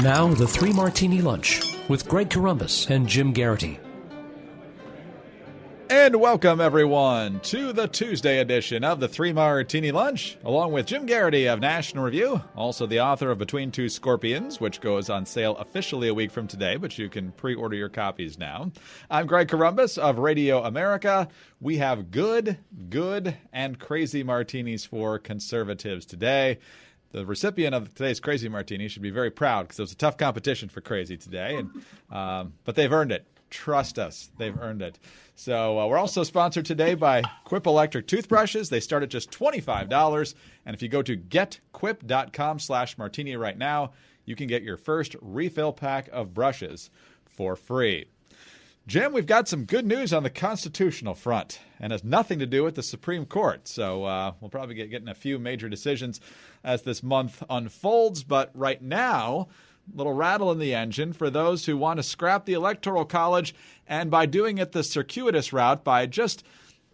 Now, the Three Martini Lunch with Greg Corombos and Jim Garrity. And welcome, everyone, to the Tuesday edition of the Three Martini Lunch, along with Jim Garrity of National Review, also the author of Between Two Scorpions, which goes on sale officially a week from today, but you can pre-order your copies now. I'm Greg Corombos of Radio America. We have good, and crazy martinis for conservatives today. The recipient of today's Crazy Martini should be very proud because it was a tough competition for Crazy today, but they've earned it. Trust us, they've earned it. So we're also sponsored today by Quip Electric Toothbrushes. They start at just $25. And if you go to getquip.com/martini right now, you can get your first refill pack of brushes for free. Jim, we've got some good news on the constitutional front, and has nothing to do with the Supreme Court. So we'll probably get getting a few major decisions as this month unfolds. But right now, little rattle in the engine for those who want to scrap the Electoral College, and by doing it the circuitous route, by just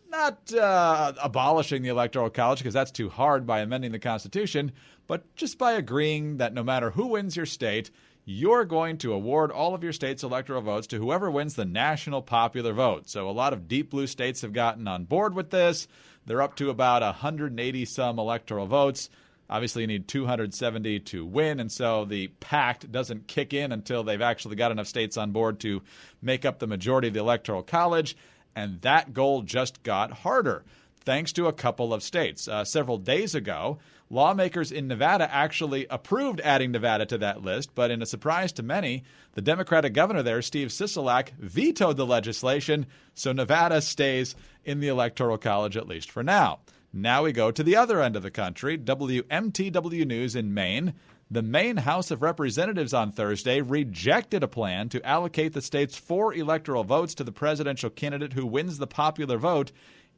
not abolishing the Electoral College, because that's too hard, by amending the Constitution, but just by agreeing that no matter who wins your state, you're going to award all of your state's electoral votes to whoever wins the national popular vote. So a lot of deep blue states have gotten on board with this. They're up to about 180-some electoral votes. Obviously, you need 270 to win, and so the pact doesn't kick in until they've actually got enough states on board to make up the majority of the Electoral College, and that goal just got harder, thanks to a couple of states. Several days ago, lawmakers in Nevada actually approved adding Nevada to that list, but in a surprise to many, the Democratic governor there, Steve Sisolak, vetoed the legislation, so Nevada stays in the Electoral College, at least for now. Now we go to the other end of the country, WMTW News in Maine. The Maine House of Representatives on Thursday rejected a plan to allocate the state's 4 electoral votes to the presidential candidate who wins the popular vote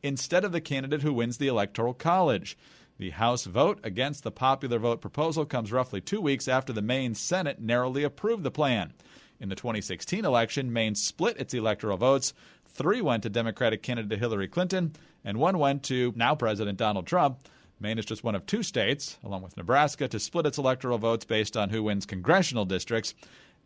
instead of the candidate who wins the Electoral College. The House vote against the popular vote proposal comes roughly 2 weeks after the Maine Senate narrowly approved the plan. In the 2016 election, Maine split its electoral votes. 3 went to Democratic candidate Hillary Clinton, and 1 went to now President Donald Trump. Maine is just one of 2 states, along with Nebraska, to split its electoral votes based on who wins congressional districts.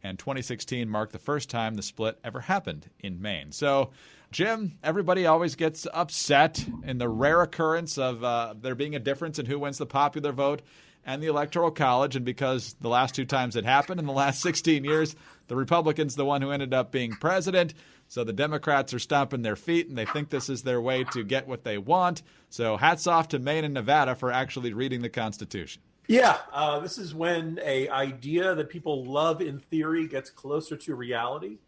And 2016 marked the first time the split ever happened in Maine. So, Jim, everybody always gets upset in the rare occurrence of there being a difference in who wins the popular vote and the Electoral College. And because the last 2 times it happened in the last 16 years, the Republican's the one who ended up being president. So the Democrats are stomping their feet, and they think this is their way to get what they want. So hats off to Maine and Nevada for actually reading the Constitution. Yeah, this is when an idea that people love in theory gets closer to reality.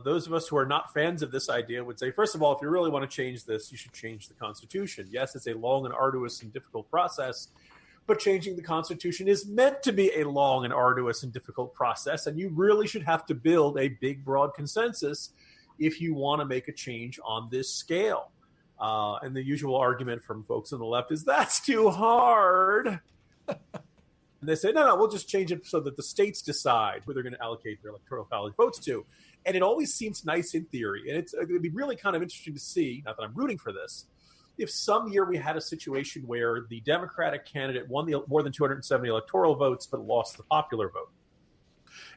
Those of us who are not fans of this idea would say, first of all, if you really want to change this, you should change the Constitution. Yes, it's a long and arduous and difficult process, but changing the Constitution is meant to be a long and arduous and difficult process, and you really should have to build a big, broad consensus if you want to make a change on this scale. And the usual argument from folks on the left is, that's too hard. And they say, no, we'll just change it so that the states decide who they're going to allocate their Electoral College votes to. And it always seems nice in theory. And it would be really kind of interesting to see, not that I'm rooting for this, if some year we had a situation where the Democratic candidate won more than 270 electoral votes but lost the popular vote.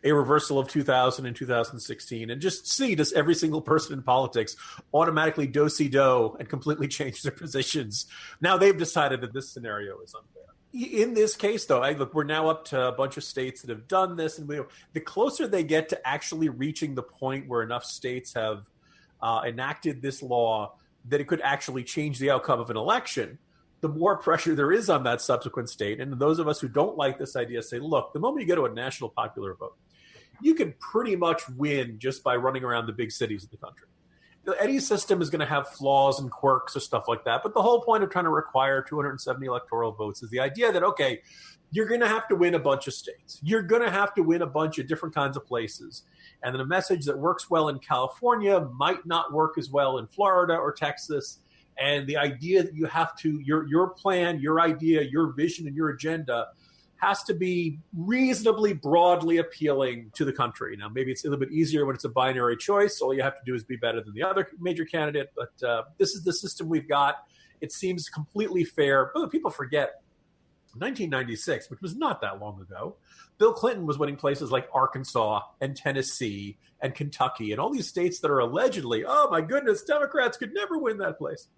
A reversal of 2000 and 2016, and just see, does every single person in politics automatically do-si-do and completely change their positions? Now they've decided that this scenario is unfair. In this case, though, look, we're now up to a bunch of states that have done this, and the closer they get to actually reaching the point where enough states have enacted this law that it could actually change the outcome of an election, the more pressure there is on that subsequent state. And those of us who don't like this idea say, look, the moment you go to a national popular vote, you can pretty much win just by running around the big cities of the country. Any system is going to have flaws and quirks or stuff like that. But the whole point of trying to require 270 electoral votes is the idea that, okay, you're going to have to win a bunch of states. You're going to have to win a bunch of different kinds of places. And then a message that works well in California might not work as well in Florida or Texas. And the idea that you have to, your plan, your idea, your vision, and your agenda has to be reasonably broadly appealing to the country. Now, maybe it's a little bit easier when it's a binary choice. All you have to do is be better than the other major candidate. But this is the system we've got. It seems completely fair. But people forget 1996, which was not that long ago, Bill Clinton was winning places like Arkansas and Tennessee and Kentucky and all these states that are allegedly, oh my goodness, Democrats could never win that place.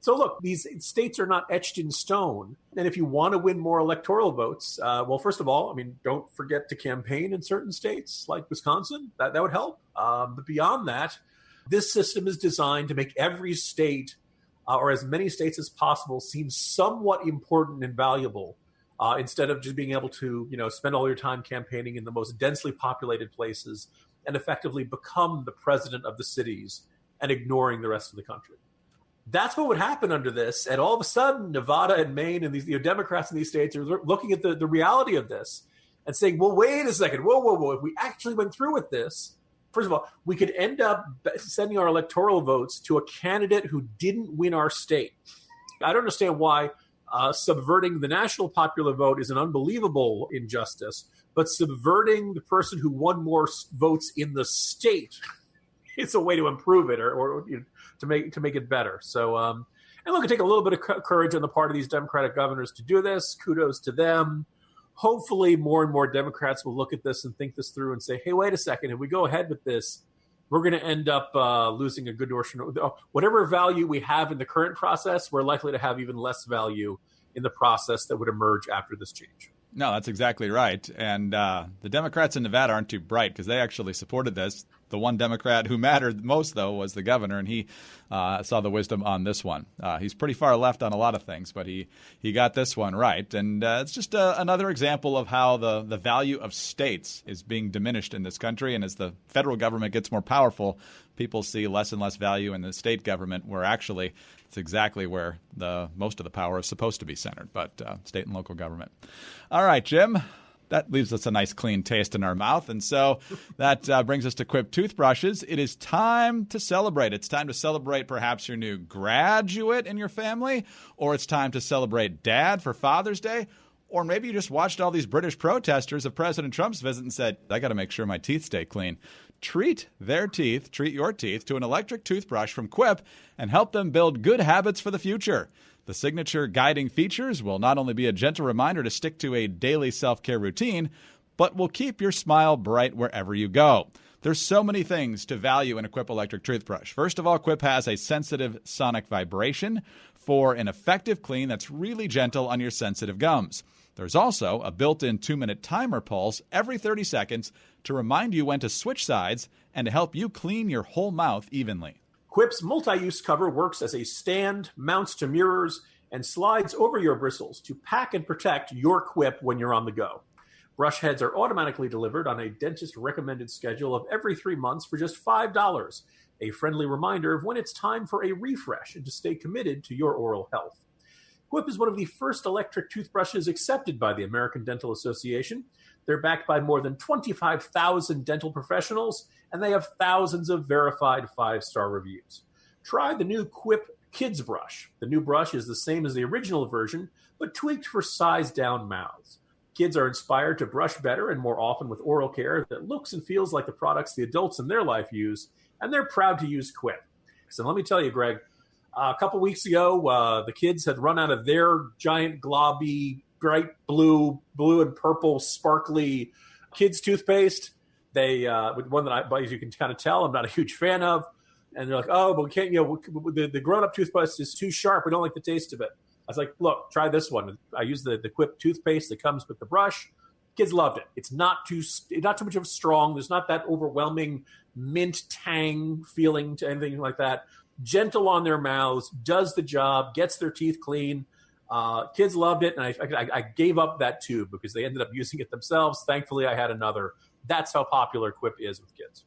So look, these states are not etched in stone. And if you want to win more electoral votes, well, first of all, I mean, don't forget to campaign in certain states like Wisconsin. That would help. But beyond that, this system is designed to make every state or as many states as possible seem somewhat important and valuable instead of just being able to, spend all your time campaigning in the most densely populated places and effectively become the president of the cities and ignoring the rest of the country. That's what would happen under this. And all of a sudden, Nevada and Maine and these Democrats in these states are looking at the reality of this and saying, well, wait a second. Whoa. If we actually went through with this, first of all, we could end up sending our electoral votes to a candidate who didn't win our state. I don't understand why subverting the national popular vote is an unbelievable injustice, but subverting the person who won more votes in the state is a way to improve it or to make it better. So, and look, it take a little bit of courage on the part of these Democratic governors to do this. Kudos to them. Hopefully, more and more Democrats will look at this and think this through and say, hey, wait a second. If we go ahead with this, we're going to end up losing a good portion. Whatever value we have in the current process, we're likely to have even less value in the process that would emerge after this change. No, that's exactly right. And the Democrats in Nevada aren't too bright because they actually supported this. The one Democrat who mattered most, though, was the governor, and he saw the wisdom on this one. He's pretty far left on a lot of things, but he got this one right. And it's just another example of how the value of states is being diminished in this country. And as the federal government gets more powerful, people see less and less value in the state government, where actually it's exactly where the most of the power is supposed to be centered, but state and local government. All right, Jim. That leaves us a nice clean taste in our mouth. And so that brings us to Quip toothbrushes. It is time to celebrate. It's time to celebrate perhaps your new graduate in your family, or it's time to celebrate dad for Father's Day, or maybe you just watched all these British protesters of President Trump's visit and said, I got to make sure my teeth stay clean. Treat your teeth to an electric toothbrush from Quip and help them build good habits for the future. The signature guiding features will not only be a gentle reminder to stick to a daily self-care routine, but will keep your smile bright wherever you go. There's so many things to value in a Quip electric toothbrush. First of all, Quip has a sensitive sonic vibration for an effective clean that's really gentle on your sensitive gums. There's also a built-in 2-minute timer pulse every 30 seconds to remind you when to switch sides and to help you clean your whole mouth evenly. Quip's multi-use cover works as a stand, mounts to mirrors, and slides over your bristles to pack and protect your Quip when you're on the go. Brush heads are automatically delivered on a dentist-recommended schedule of every 3 months for just $5, a friendly reminder of when it's time for a refresh and to stay committed to your oral health. Quip is one of the first electric toothbrushes accepted by the American Dental Association. They're backed by more than 25,000 dental professionals, and they have thousands of verified 5-star reviews. Try the new Quip Kids Brush. The new brush is the same as the original version, but tweaked for size-down mouths. Kids are inspired to brush better and more often with oral care that looks and feels like the products the adults in their life use, and they're proud to use Quip. So let me tell you, Greg, a couple weeks ago, the kids had run out of their giant globby, bright blue and purple, sparkly kids toothpaste. They one that as you can kind of tell, I'm not a huge fan of. And they're like, oh, but we can't. The grown-up toothpaste is too sharp. We don't like the taste of it. I was like, look, try this one. I use the Quip toothpaste that comes with the brush. Kids loved it. It's not too much of a strong. There's not that overwhelming mint tang feeling to anything like that. Gentle on their mouths, does the job, gets their teeth clean. Kids loved it, and I gave up that tube because they ended up using it themselves. Thankfully, I had another. That's how popular Quip is with kids.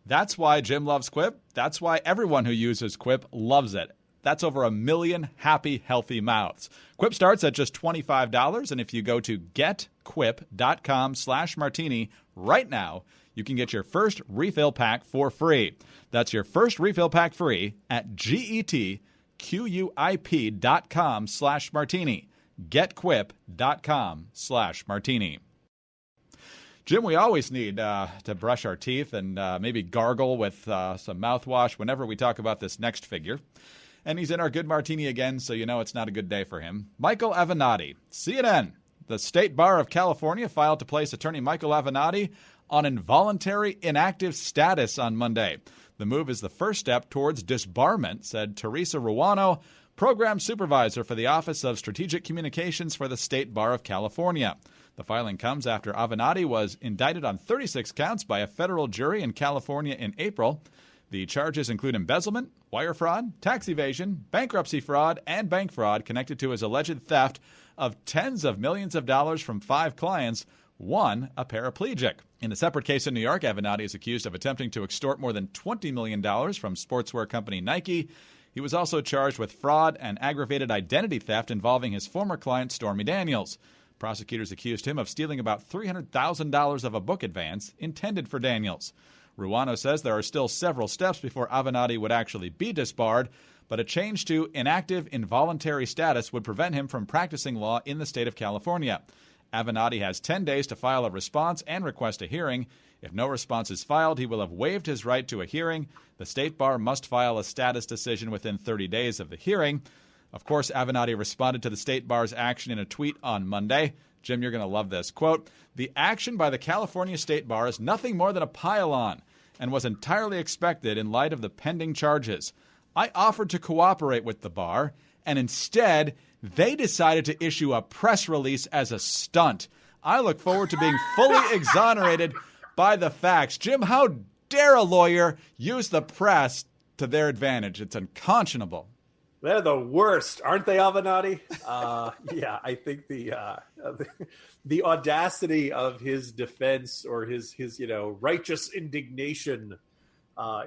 That's why Jim loves Quip. That's why everyone who uses Quip loves it. That's over 1 million happy, healthy mouths. Quip starts at just $25, and if you go to getquip.com/martini right now, you can get your first refill pack for free. That's your first refill pack free at getquip.com/martini. getquip.com/martini. Jim, we always need to brush our teeth and maybe gargle with some mouthwash whenever we talk about this next figure. And he's in our Good Martini again, so you know it's not a good day for him. Michael Avenatti, CNN. The State Bar of California filed to place attorney Michael Avenatti on involuntary inactive status on Monday. The move is the first step towards disbarment, said Teresa Ruano, program supervisor for the Office of Strategic Communications for the State Bar of California. The filing comes after Avenatti was indicted on 36 counts by a federal jury in California in April. The charges include embezzlement, wire fraud, tax evasion, bankruptcy fraud, and bank fraud connected to his alleged theft of tens of millions of dollars from 5 clients, one a paraplegic. In a separate case in New York, Avenatti is accused of attempting to extort more than $20 million from sportswear company Nike. He was also charged with fraud and aggravated identity theft involving his former client, Stormy Daniels. Prosecutors accused him of stealing about $300,000 of a book advance intended for Daniels. Ruano says there are still several steps before Avenatti would actually be disbarred, but a change to inactive involuntary status would prevent him from practicing law in the state of California. Avenatti has 10 days to file a response and request a hearing. If no response is filed, he will have waived his right to a hearing. The State Bar must file a status decision within 30 days of the hearing. Of course, Avenatti responded to the State Bar's action in a tweet on Monday. Jim, you're going to love this. Quote, "The action by the California State Bar is nothing more than a pile-on and was entirely expected in light of the pending charges. I offered to cooperate with the bar, and instead, they decided to issue a press release as a stunt. I look forward to being fully exonerated by the facts." Jim, how dare a lawyer use the press to their advantage? It's unconscionable. They're the worst, aren't they, Avenatti? Yeah, I think the audacity of his defense or his righteous indignation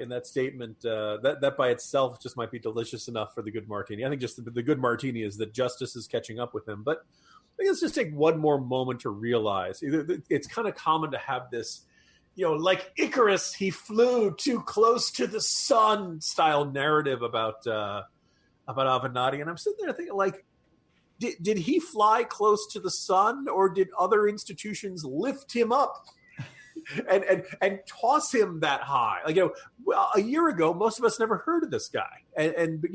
in that statement, that by itself just might be delicious enough for the good martini. I think just the good martini is that justice is catching up with him. But I think let's just take one more moment to realize it's kind of common to have this, like Icarus, he flew too close to the sun style narrative about Avenatti. And I'm sitting there thinking, like, did he fly close to the sun, or did other institutions lift him up and toss him that high? Like, a year ago, most of us never heard of this guy. And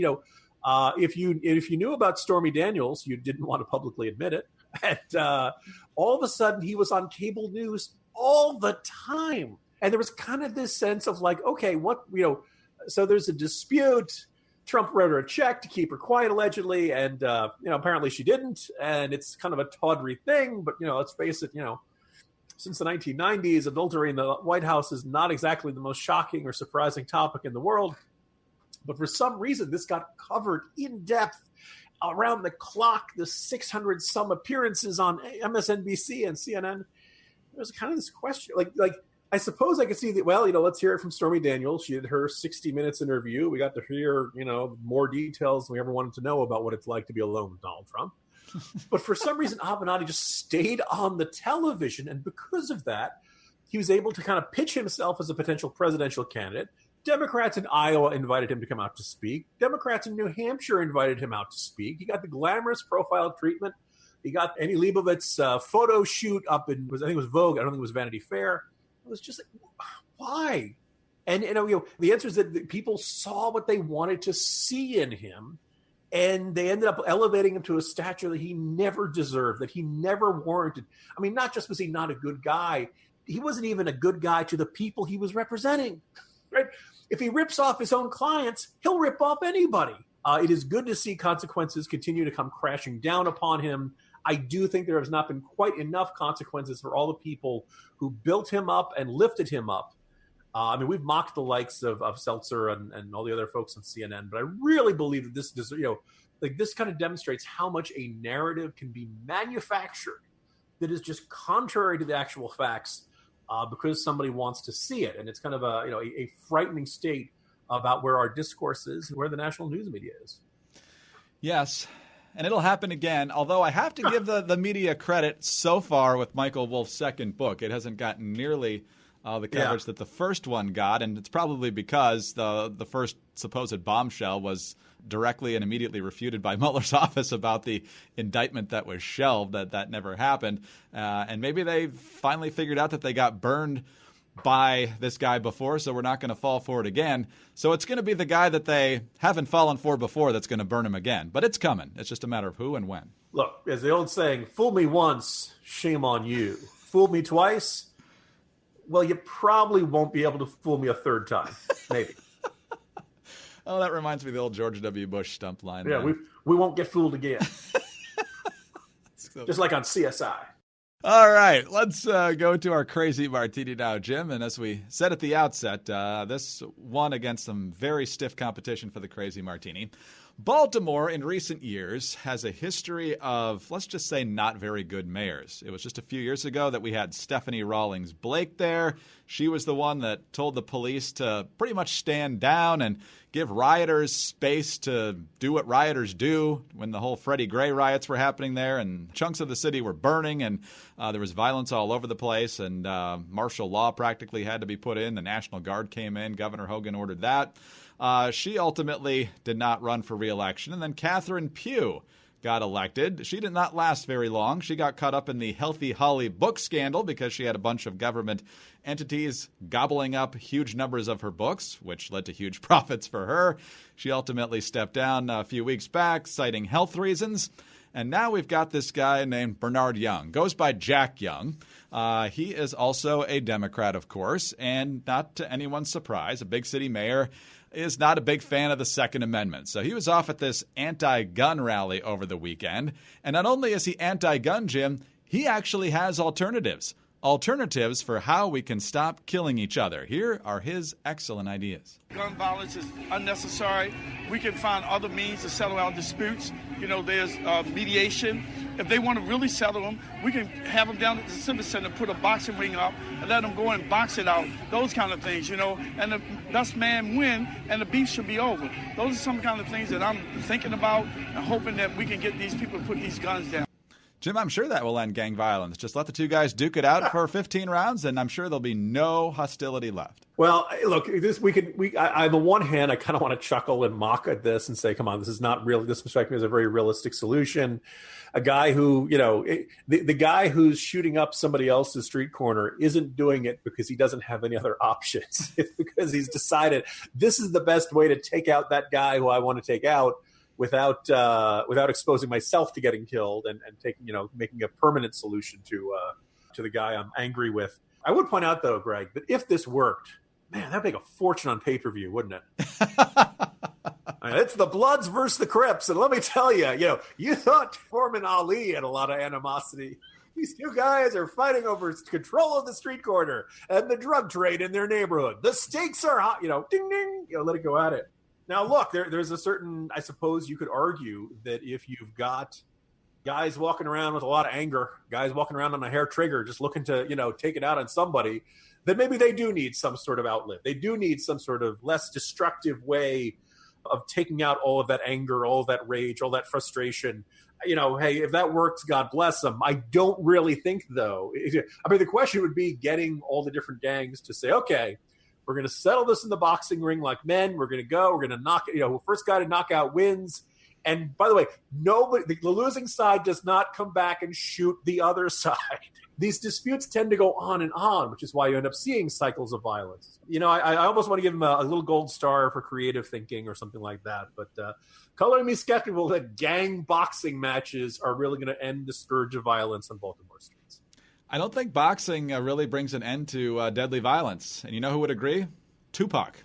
if you knew about Stormy Daniels, you didn't want to publicly admit it. And all of a sudden, he was on cable news all the time. And there was kind of this sense of like, okay, so there's a dispute. Trump wrote her a check to keep her quiet, allegedly, and apparently she didn't. And it's kind of a tawdry thing, but let's face it, since the 1990s, adultery in the White House is not exactly the most shocking or surprising topic in the world. But for some reason, this got covered in depth around the clock. The 600 some appearances on MSNBC and CNN. There's kind of this question, like. I suppose I could see that, let's hear it from Stormy Daniels. She did her 60 Minutes interview. We got to hear, more details than we ever wanted to know about what it's like to be alone with Donald Trump. But for some reason, Avenatti just stayed on the television. And because of that, he was able to kind of pitch himself as a potential presidential candidate. Democrats in Iowa invited him to come out to speak. Democrats in New Hampshire invited him out to speak. He got the glamorous profile treatment. He got Annie Leibovitz photo shoot up in, I think it was Vogue. I don't think it was Vanity Fair. It was just like, why? And the answer is that people saw what they wanted to see in him, and they ended up elevating him to a stature that he never deserved, that he never warranted. I mean, not just was he not a good guy, he wasn't even a good guy to the people he was representing. Right? If he rips off his own clients, he'll rip off anybody. It is good to see consequences continue to come crashing down upon him. I do think there has not been quite enough consequences for all the people who built him up and lifted him up. We've mocked the likes of Seltzer and all the other folks on CNN, but I really believe that this kind of demonstrates how much a narrative can be manufactured that is just contrary to the actual facts because somebody wants to see it. And it's kind of a frightening state about where our discourse is and where the national news media is. Yes. And it'll happen again, although I have to give the media credit so far with Michael Wolff's second book. It hasn't gotten nearly the coverage that the first one got, and it's probably because the first supposed bombshell was directly and immediately refuted by Mueller's office about the indictment that was shelved, that never happened. And maybe they finally figured out that they got burned by this guy before, so we're not going to fall for it again. So it's going to be the guy that they haven't fallen for before that's going to burn him again. But it's coming. It's just a matter of who and when. Look, as the old saying, fool me once, shame on you. Fool me twice, well, you probably won't be able to fool me a third time. Maybe. Oh, that reminds me of the old George W. Bush stump line. Yeah, we won't get fooled again. Just like on CSI. All right, let's go to our crazy martini now, Jim. And as we said at the outset, this one against some very stiff competition for the crazy martini. Baltimore in recent years has a history of, let's just say, not very good mayors. It was just a few years ago that we had Stephanie Rawlings Blake there. She was the one that told the police to pretty much stand down and give rioters space to do what rioters do when the whole Freddie Gray riots were happening there and chunks of the city were burning and there was violence all over the place and martial law practically had to be put in. The National Guard came in. Governor Hogan ordered that. She ultimately did not run for re-election. And then Catherine Pugh got elected. She did not last very long. She got caught up in the Healthy Holly book scandal because she had a bunch of government entities gobbling up huge numbers of her books, which led to huge profits for her. She ultimately stepped down a few weeks back, citing health reasons. And now we've got this guy named Bernard Young. Goes by Jack Young. He is also a Democrat, of course, and not to anyone's surprise, a big city mayor is not a big fan of the Second Amendment. So he was off at this anti-gun rally over the weekend. And not only is he anti-gun, Jim, he actually has alternatives. Alternatives for how we can stop killing each other. Here are his excellent ideas. Gun violence is unnecessary. We can find other means to settle our disputes. You know, there's mediation. If they want to really settle them, we can have them down at the Civic Center, put a boxing ring up, and let them go and box it out. Those kind of things, you know, and the best man win, and the beef should be over. Those are some kind of things that I'm thinking about and hoping that we can get these people to put these guns down. Jim, I'm sure that will end gang violence. Just let the two guys duke it out for 15 rounds, and I'm sure there'll be no hostility left. Well, look, on the one hand, I kind of want to chuckle and mock at this and say, come on, this is not really, this strikes me as a very realistic solution. A guy who, you know, the guy who's shooting up somebody else's street corner isn't doing it because he doesn't have any other options. It's because he's decided this is the best way to take out that guy who I want to take out without exposing myself to getting killed and taking, you know, making a permanent solution to the guy I'm angry with. I would point out, though, Greg, that if this worked, man, that'd make a fortune on pay-per-view, wouldn't it? I mean, it's the Bloods versus the Crips, and let me tell you, you know, you thought Foreman Ali had a lot of animosity. These two guys are fighting over control of the street corner and the drug trade in their neighborhood. The stakes are high, you know, ding, ding, you know, let it go at it. Now, look, there's a certain, I suppose you could argue that if you've got guys walking around with a lot of anger, guys walking around on a hair trigger, just looking to, you know, take it out on somebody, then maybe they do need some sort of outlet. They do need some sort of less destructive way of taking out all of that anger, all of that rage, all that frustration. You know, hey, if that works, God bless them. I don't really think, though. I mean, the question would be getting all the different gangs to say, okay, we're going to settle this in the boxing ring like men. We're going to go. We're going to knock it. You know, first guy to knock out wins. And by the way, nobody, the losing side does not come back and shoot the other side. These disputes tend to go on, which is why you end up seeing cycles of violence. You know, I almost want to give him a little gold star for creative thinking or something like that. But coloring me skeptical that gang boxing matches are really going to end the scourge of violence on Baltimore streets. I don't think boxing really brings an end to deadly violence. And you know who would agree? Tupac,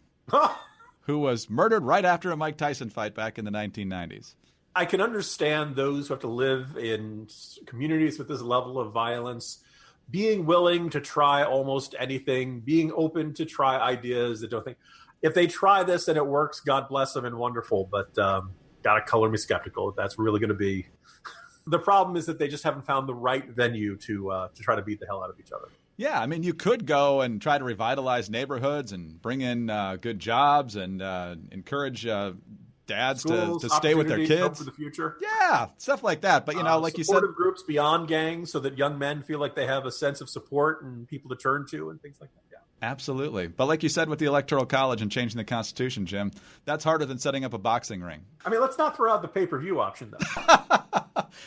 who was murdered right after a Mike Tyson fight back in the 1990s. I can understand those who have to live in communities with this level of violence, being willing to try almost anything, being open to try ideas that don't think. If they try this and it works, God bless them and wonderful. But gotta color me skeptical if that's really going to be. The problem is that they just haven't found the right venue to try to beat the hell out of each other. Yeah, I mean, you could go and try to revitalize neighborhoods and bring in good jobs and encourage dads Schools, to stay with their kids. Hope for the future. Yeah, stuff like that. But, you know, like you said, supportive groups beyond gangs so that young men feel like they have a sense of support and people to turn to and things like that. Yeah. Absolutely. But like you said with the Electoral College and changing the Constitution, Jim, that's harder than setting up a boxing ring. I mean, let's not throw out the pay-per-view option, though.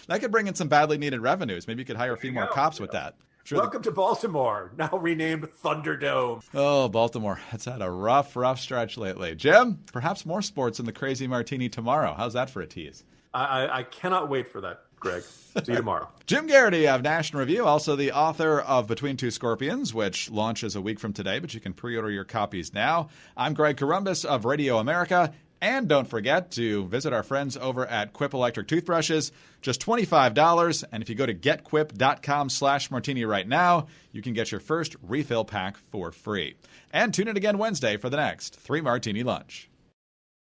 That could bring in some badly needed revenues. Maybe you could hire a few more cops with that. Sure. Welcome to Baltimore, now renamed Thunderdome. Oh, Baltimore. It's had a rough stretch lately. Jim, perhaps more sports in the Crazy Martini tomorrow. How's that for a tease? I cannot wait for that, Greg. See you tomorrow. Jim Garrity of National Review, also the author of Between Two Scorpions, which launches a week from today, but you can pre-order your copies now. I'm Greg Corombos of Radio America. And don't forget to visit our friends over at Quip Electric Toothbrushes. Just $25. And if you go to getquip.com/martini right now, you can get your first refill pack for free. And tune in again Wednesday for the next 3 Martini Lunch.